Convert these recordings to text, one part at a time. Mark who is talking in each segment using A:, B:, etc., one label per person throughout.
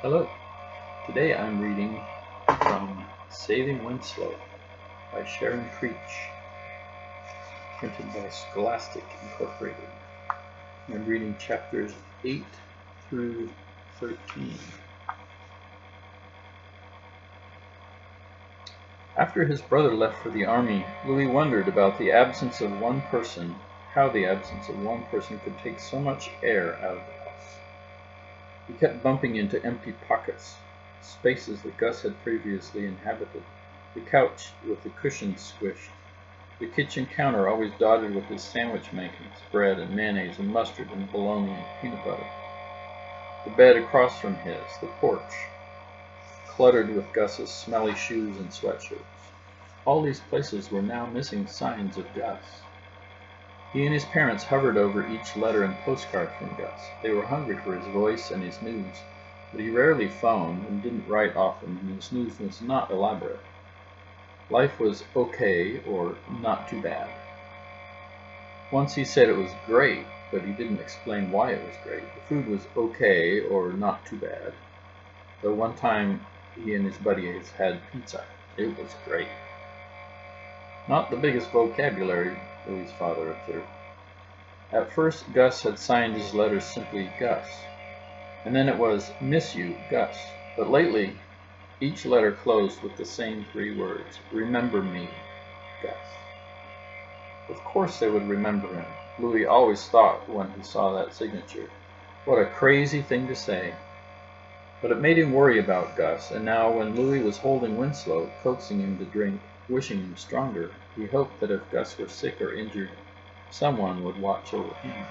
A: Hello. Today I'm reading from Saving Winslow by Sharon Creech, printed by Scholastic Incorporated. I'm reading chapters 8 through 13. After his brother left for the army, Louis wondered about the absence of one person, how the absence of one person could take so much air out of the house. He kept bumping into empty pockets, spaces that Gus had previously inhabited, the couch with the cushions squished, the kitchen counter always dotted with his sandwich makings, bread and mayonnaise and mustard and bologna and peanut butter, the bed across from his, the porch, cluttered with Gus's smelly shoes and sweatshirts. All these places were now missing signs of Gus. He and his parents hovered over each letter and postcard from Gus. They were hungry for his voice and his news, but he rarely phoned and didn't write often, and his news was not elaborate. Life was okay or not too bad. Once he said it was great, but he didn't explain why it was great. The food was okay or not too bad. Though one time he and his buddies had pizza. It was great. Not the biggest vocabulary, Louis's father observed. At first, Gus had signed his letters simply Gus, and then it was Miss You, Gus. But lately, each letter closed with the same three words, Remember me, Gus. Of course they would remember him, Louis always thought when he saw that signature. What a crazy thing to say. But it made him worry about Gus, and now when Louis was holding Winslow, coaxing him to drink, wishing him stronger, he hoped that if Gus were sick or injured, someone would watch over him.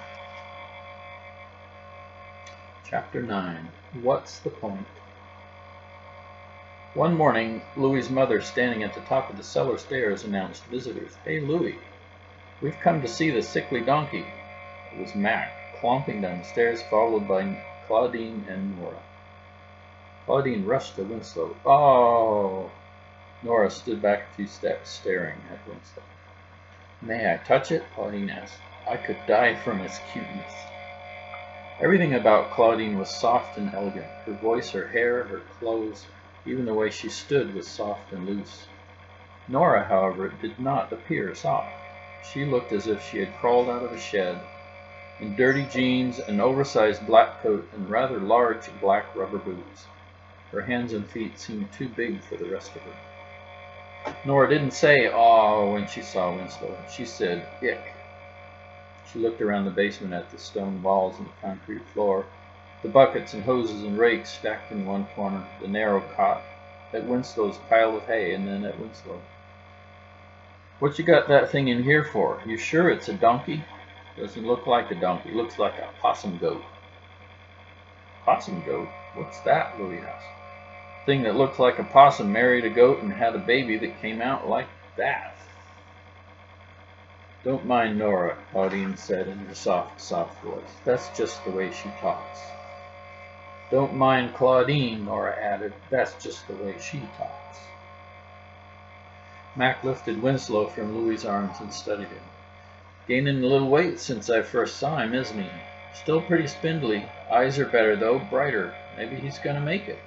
A: Chapter 9. What's the point? One morning, Louis's mother, standing at the top of the cellar stairs, announced visitors. Hey, Louis, we've come to see the sickly donkey. It was Mac, clomping down the stairs, followed by Claudine and Nora. Claudine rushed to Winslow. Oh! Nora stood back a few steps, staring at Winslow. May I touch it? Claudine asked. I could die from its cuteness. Everything about Claudine was soft and elegant. Her voice, her hair, her clothes, even the way she stood was soft and loose. Nora, however, did not appear soft. She looked as if she had crawled out of a shed, in dirty jeans, an oversized black coat, and rather large black rubber boots. Her hands and feet seemed too big for the rest of her. Nora didn't say "aw" when she saw Winslow. She said "ick." She looked around the basement at the stone walls and the concrete floor, the buckets and hoses and rakes stacked in one corner, the narrow cot, at Winslow's pile of hay, and then at Winslow. What you got that thing in here for? You sure it's a donkey? Doesn't look like a donkey. Looks like a possum goat. Possum goat? What's that? Louis asked. Thing that looked like a possum married a goat and had a baby that came out like that. Don't mind Nora, Claudine said in her soft, soft voice. That's just the way she talks. Don't mind Claudine, Nora added. That's just the way she talks. Mac lifted Winslow from Louis's arms and studied him. Gaining a little weight since I first saw him, isn't he? Still pretty spindly. Eyes are better, though, brighter. Maybe he's going to make it.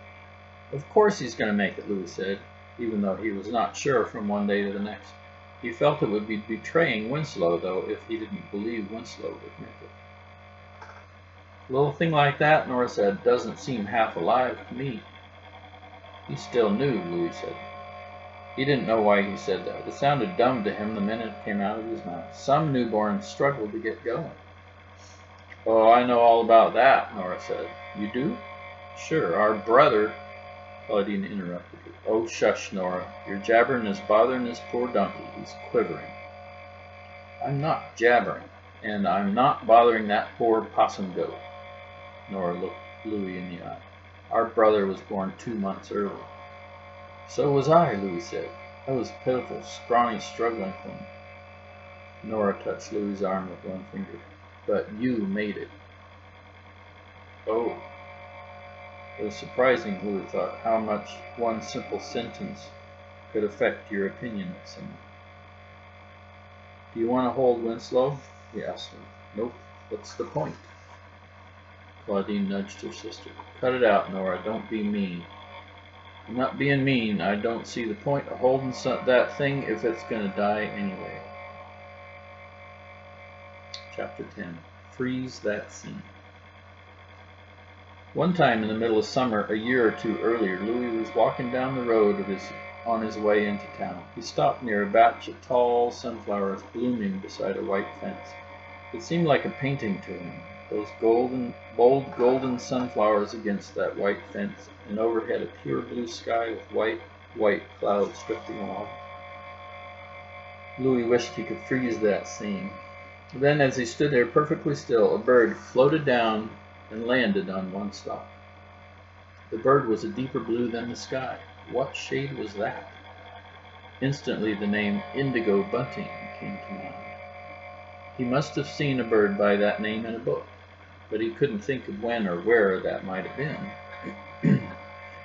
A: Of course he's going to make it, Louis said, even though he was not sure from one day to the next. He felt it would be betraying Winslow, though, if he didn't believe Winslow would make it. A little thing like that, Nora said, doesn't seem half alive to me. He still knew, Louis said. He didn't know why he said that. It sounded dumb to him the minute it came out of his mouth. Some newborns struggle to get going. Oh, I know all about that, Nora said. You do? Sure, our brother... Claudine interrupted her. Oh, shush, Nora. Your jabbering is bothering this poor donkey. He's quivering. I'm not jabbering, and I'm not bothering that poor possum goat. Nora looked Louis in the eye. Our brother was born 2 months early. So was I, Louis said. I was pitiful, scrawny, struggling thing. Nora touched Louis's arm with one finger. But you made it. Oh. It was surprising, Louis thought, how much one simple sentence could affect your opinion of someone. Do you want to hold Winslow? He asked him. Nope. What's the point? Claudine nudged her sister. Cut it out, Nora. Don't be mean. I'm not being mean. I don't see the point of holding that thing if it's going to die anyway. Chapter 10. Freeze that scene. One time in the middle of summer, a year or two earlier, Louis was walking down the road on his way into town. He stopped near a batch of tall sunflowers blooming beside a white fence. It seemed like a painting to him, those bold golden sunflowers against that white fence, and overhead a pure blue sky with white clouds drifting along. Louis wished he could freeze that scene. Then, as he stood there perfectly still, a bird floated down and landed on one stalk. The bird was a deeper blue than the sky. What shade was that? Instantly the name Indigo Bunting came to mind. He must have seen a bird by that name in a book, but he couldn't think of when or where that might have been.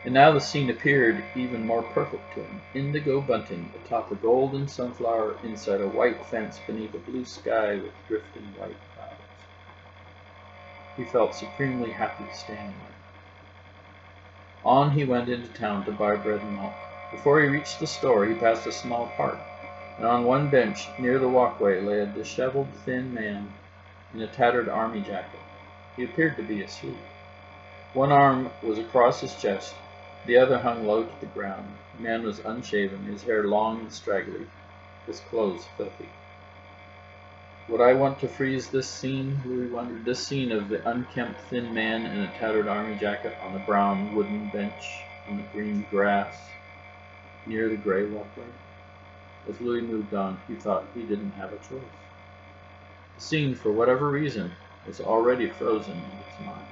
A: And now the scene appeared even more perfect to him. Indigo bunting atop a golden sunflower inside a white fence beneath a blue sky with drifting white clouds. He felt supremely happy standing there. On he went into town to buy bread and milk. Before he reached the store, he passed a small park, and on one bench near the walkway lay a disheveled, thin man in a tattered army jacket. He appeared to be asleep. One arm was across his chest, the other hung low to the ground. The man was unshaven, his hair long and straggly, his clothes filthy. Would I want to freeze this scene, Louis wondered, this scene of the unkempt thin man in a tattered army jacket on the brown wooden bench on the green grass near the gray walkway? As Louis moved on, he thought he didn't have a choice. The scene, for whatever reason, was already frozen in his mind.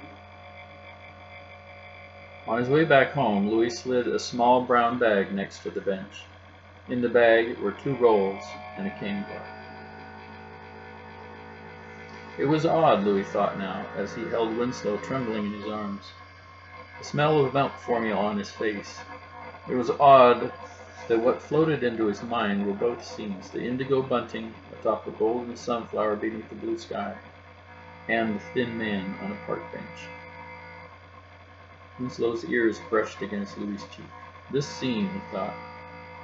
A: On his way back home, Louis slid a small brown bag next to the bench. In the bag were 2 rolls and a cane bar. It was odd, Louis thought now, as he held Winslow trembling in his arms, the smell of milk formula on his face. It was odd that what floated into his mind were both scenes, the indigo bunting atop a golden sunflower beneath the blue sky, and the thin man on a park bench. Winslow's ears brushed against Louis's cheek. This scene, he thought,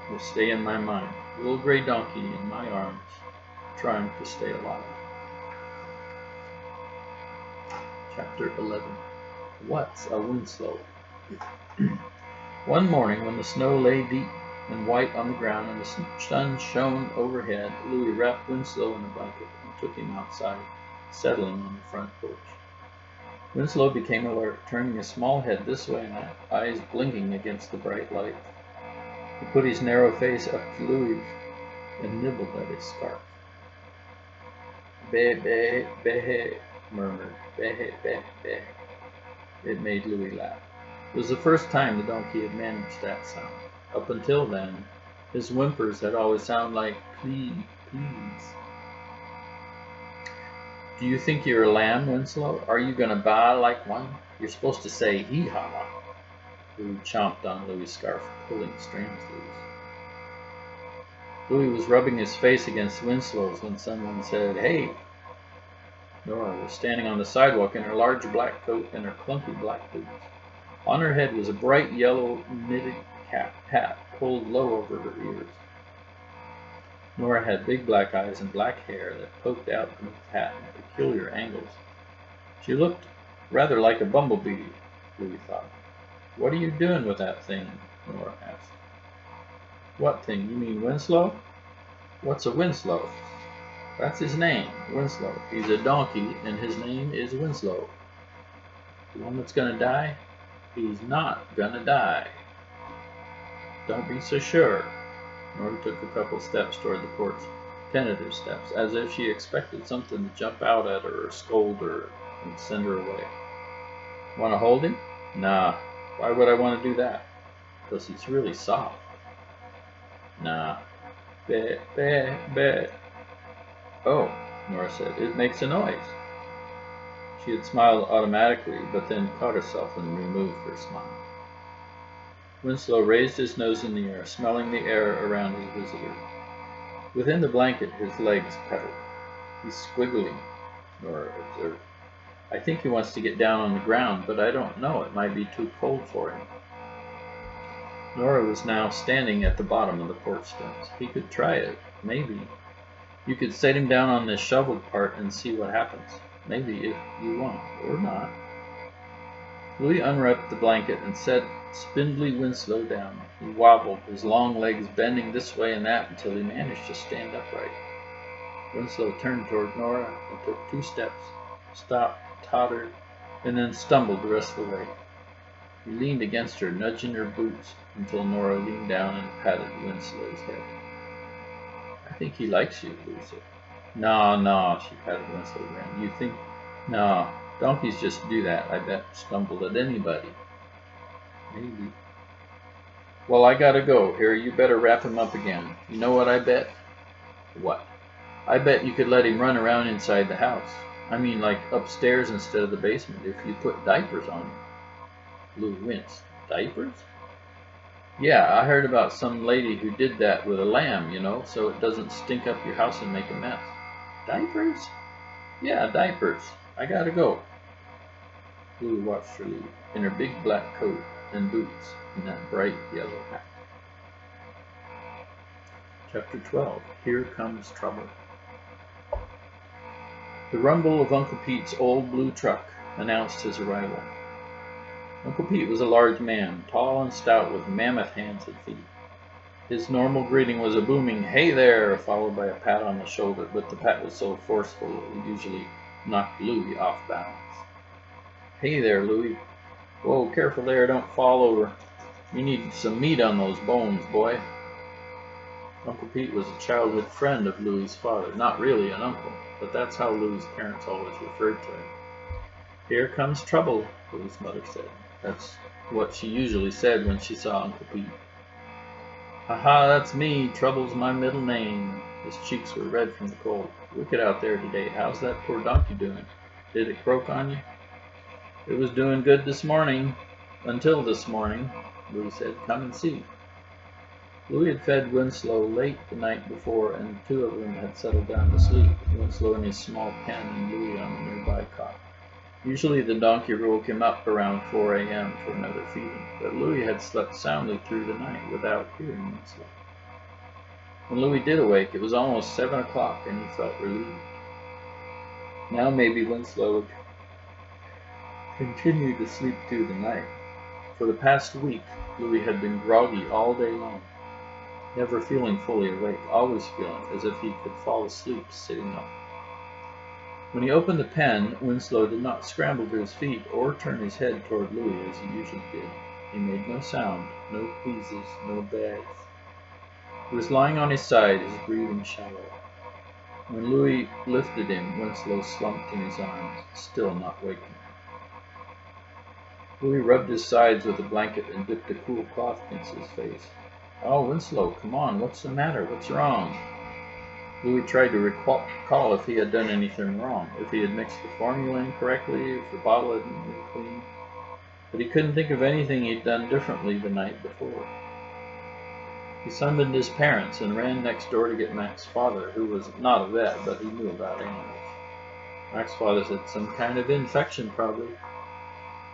A: will stay in my mind. A little gray donkey in my arms, trying to stay alive. Chapter 11. What's a Winslow? One morning, when the snow lay deep and white on the ground and the sun shone overhead, Louis wrapped Winslow in a blanket and took him outside, settling on the front porch. Winslow became alert, turning his small head this way and that, eyes blinking against the bright light. He put his narrow face up to Louis and nibbled at his scarf. "Be, be, be," murmured. "Be, be, be." It made Louis laugh. It was the first time the donkey had managed that sound. Up until then, his whimpers had always sounded like please, please. "Do you think you're a lamb, Winslow? Are you going to baa like one? You're supposed to say hee-haw." Louis chomped on Louis's scarf, pulling strands loose. Louis was rubbing his face against Winslow's when someone said, "Hey!" Nora was standing on the sidewalk in her large black coat and her clunky black boots. On her head was a bright yellow knitted hat pulled low over her ears. Nora had big black eyes and black hair that poked out from the hat at peculiar angles. She looked rather like a bumblebee, Louis thought. "What are you doing with that thing?" Nora asked. "What thing? You mean Winslow?" "What's a Winslow?" "That's his name, Winslow. He's a donkey, and his name is Winslow." "The one that's gonna die?" "He's not gonna die." "Don't be so sure." Nora took a couple steps toward the porch, tentative steps, as if she expected something to jump out at her or scold her and send her away. "Want to hold him?" "Nah. Why would I want to do that?" "Because he's really soft." "Nah." "Be, be, be." "Oh," Nora said, "it makes a noise." She had smiled automatically, but then caught herself and removed her smile. Winslow raised his nose in the air, smelling the air around his visitor. Within the blanket, his legs pedaled. "He's squiggling," Nora observed. I think he wants to get down on the ground, but I don't know. It might be too cold for him. Nora was now standing at the bottom of the porch steps. He could try it, maybe. You could set him down on this shoveled part and see what happens. Maybe, if you want, or not. Louis unwrapped the blanket and set spindly Winslow down. He wobbled, his long legs bending this way and that until he managed to stand upright. Winslow turned toward Nora and took 2 steps, stopped, tottered, and then stumbled the rest of the way. He leaned against her, nudging her boots, until Nora leaned down and patted Winslow's head. "I think he likes you," Louis said. No, she patted Winslow again. "You think? No, donkeys just do that, I bet. Stumble at anybody." "Maybe." "Well, I gotta go. Here, you better wrap him up again. You know what I bet?" "What?" "I bet you could let him run around inside the house. I mean, like upstairs instead of the basement, if you put diapers on him." Lou winced. "Diapers?" "Yeah, I heard about some lady who did that with a lamb, so it doesn't stink up your house and make a mess." "Diapers?" "Yeah, diapers. I gotta go." Lou watched her leave, in her big black coat and boots and that bright yellow hat. Chapter 12. Here Comes Trouble. The rumble of Uncle Pete's old blue truck announced his arrival. Uncle Pete was a large man, tall and stout, with mammoth hands and feet. His normal greeting was a booming "Hey there," followed by a pat on the shoulder, but the pat was so forceful it would usually knock Louis off balance. "Hey there, Louis. Whoa, careful there, don't fall over. You need some meat on those bones, boy." Uncle Pete was a childhood friend of Louis's father, not really an uncle, but that's how Louis's parents always referred to him. "Here comes trouble," Louis's mother said. That's what she usually said when she saw Uncle Pete. "Ha, that's me. Trouble's my middle name." His cheeks were red from the cold. "Wicked out there today. How's that poor donkey doing? Did it croak on you?" "It was doing good this morning. Until this morning," Louis said. "Come and see." Louis had fed Winslow late the night before, and the 2 of them had settled down to sleep, Winslow in his small pen and Louis on the nearby cot. Usually the donkey woke him up around 4 a.m. for another feeding, but Louis had slept soundly through the night without hearing Winslow. When Louis did awake, it was almost 7 o'clock, and he felt relieved. Now maybe Winslow would continue to sleep through the night. For the past week, Louis had been groggy all day long, never feeling fully awake, always feeling as if he could fall asleep sitting up. When he opened the pen, Winslow did not scramble to his feet or turn his head toward Louis as he usually did. He made no sound, no wheezes, no bags. He was lying on his side, his breathing shallow. When Louis lifted him, Winslow slumped in his arms, still not waking. Louis rubbed his sides with a blanket and dipped a cool cloth against his face. "Oh, Winslow, come on, what's the matter? What's wrong?" Louis tried to recall if he had done anything wrong, if he had mixed the formula incorrectly, if the bottle hadn't been clean. But he couldn't think of anything he'd done differently the night before. He summoned his parents and ran next door to get Mac's father, who was not a vet, but he knew about animals. Mac's father said, "Some kind of infection, probably.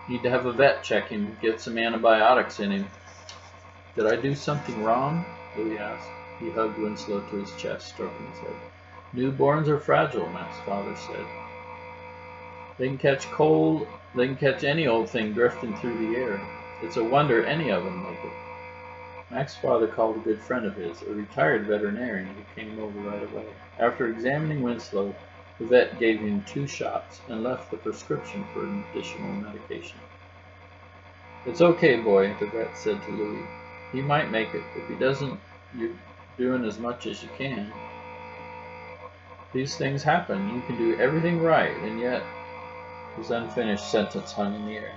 A: Need to have a vet check him, get some antibiotics in him." "Did I do something wrong?" Louis asked. He hugged Winslow to his chest, stroking his head. "Newborns are fragile," Mac's father said. "They can catch cold, they can catch any old thing drifting through the air. It's a wonder any of them make it." Mac's father called a good friend of his, a retired veterinarian who came over right away. After examining Winslow, the vet gave him 2 shots and left the prescription for additional medication. "It's okay, boy," the vet said to Louis. "He might make it. If he doesn't, you're doing as much as you can. These things happen. You can do everything right, and yet—" His unfinished sentence hung in the air.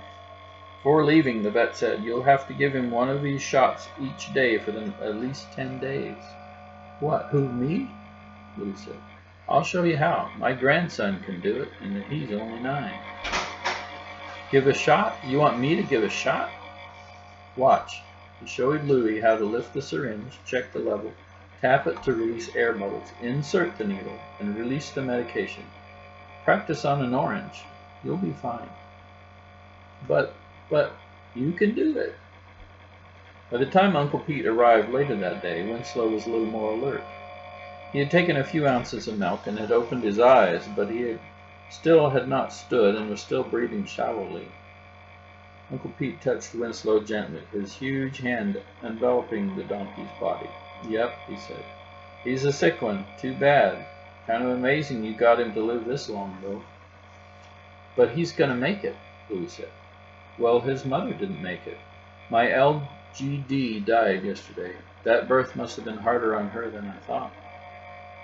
A: "Before leaving," the vet said, "you'll have to give him one of these shots each day for at least 10 days. "What, who, me?" Louis said. "I'll show you how. My grandson can do it, and he's only 9. "Give a shot? You want me to give a shot?" "Watch." He showed Louis how to lift the syringe, check the level, tap it to release air bubbles, insert the needle, and release the medication. "Practice on an orange." You'll be fine. But, you can do it. By the time Uncle Pete arrived later that day, Winslow was a little more alert. He had taken a few ounces of milk and had opened his eyes, but he still had not stood and was still breathing shallowly. Uncle Pete touched Winslow gently, his huge hand enveloping the donkey's body. "Yep," he said. "He's a sick one. Too bad. Kind of amazing you got him to live this long, though." "But he's going to make it," Louis said. "Well, his mother didn't make it. My LGD died yesterday. That birth must have been harder on her than I thought."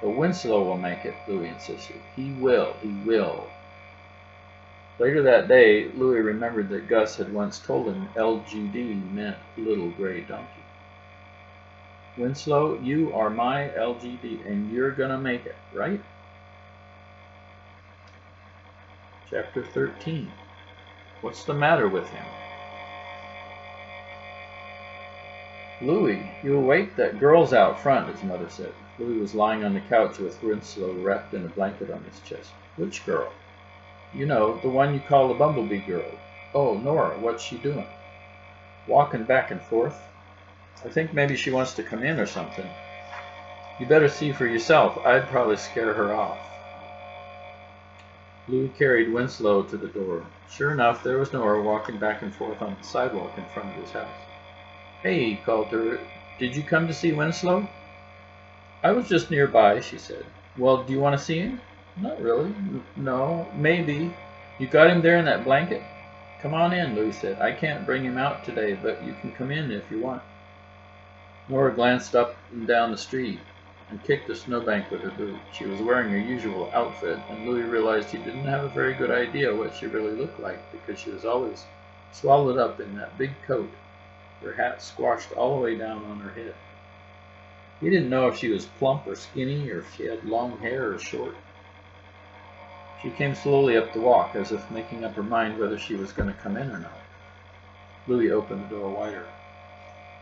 A: "But Winslow will make it," Louis insisted. "He will. He will." Later that day, Louis remembered that Gus had once told him LGD meant little gray donkey. "Winslow, you are my LGD, and you're gonna make it, right?" Chapter 13. What's the matter with him? "Louis, you awake? That girl's out front," his mother said. Louis was lying on the couch with Winslow wrapped in a blanket on his chest. "Which girl?" "You know, the one you call the bumblebee girl." "Oh, Nora, what's she doing?" "Walking back and forth. I think maybe she wants to come in or something." "You better see for yourself. I'd probably scare her off." Louis carried Winslow to the door. Sure enough, there was Nora walking back and forth on the sidewalk in front of his house. "Hey," he called to her, "did you come to see Winslow?" "I was just nearby," she said. "Well, do you want to see him?" "Not really. No, maybe. You got him there in that blanket?" "Come on in," Louis said. "I can't bring him out today, but you can come in if you want." Nora glanced up and down the street and kicked a snowbank with her boot. She was wearing her usual outfit, and Louis realized he didn't have a very good idea what she really looked like because she was always swallowed up in that big coat, her hat squashed all the way down on her head. He didn't know if she was plump or skinny, or if she had long hair or short. She came slowly up the walk, as if making up her mind whether she was going to come in or not. Louis opened the door wider.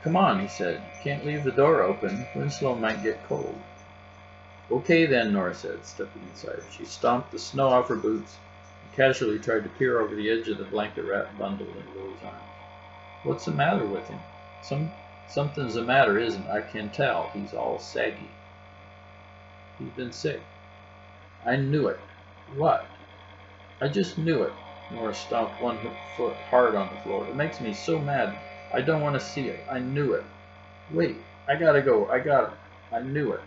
A: "Come on," he said. "You can't leave the door open. Winslow might get cold." "Okay then," Nora said, stepping inside. She stomped the snow off her boots and casually tried to peer over the edge of the blanket-wrapped bundle in Louis' arms. "What's the matter with him?" Something's the matter, isn't it? I can tell. He's all saggy." "He's been sick." "I knew it." "What?" "I just knew it." Nora stomped one foot hard on the floor. "It makes me so mad. I don't want to see it. I knew it." "Wait, I gotta go. I knew it."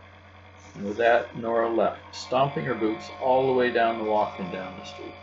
A: And with that, Nora left, stomping her boots all the way down the walk and down the street.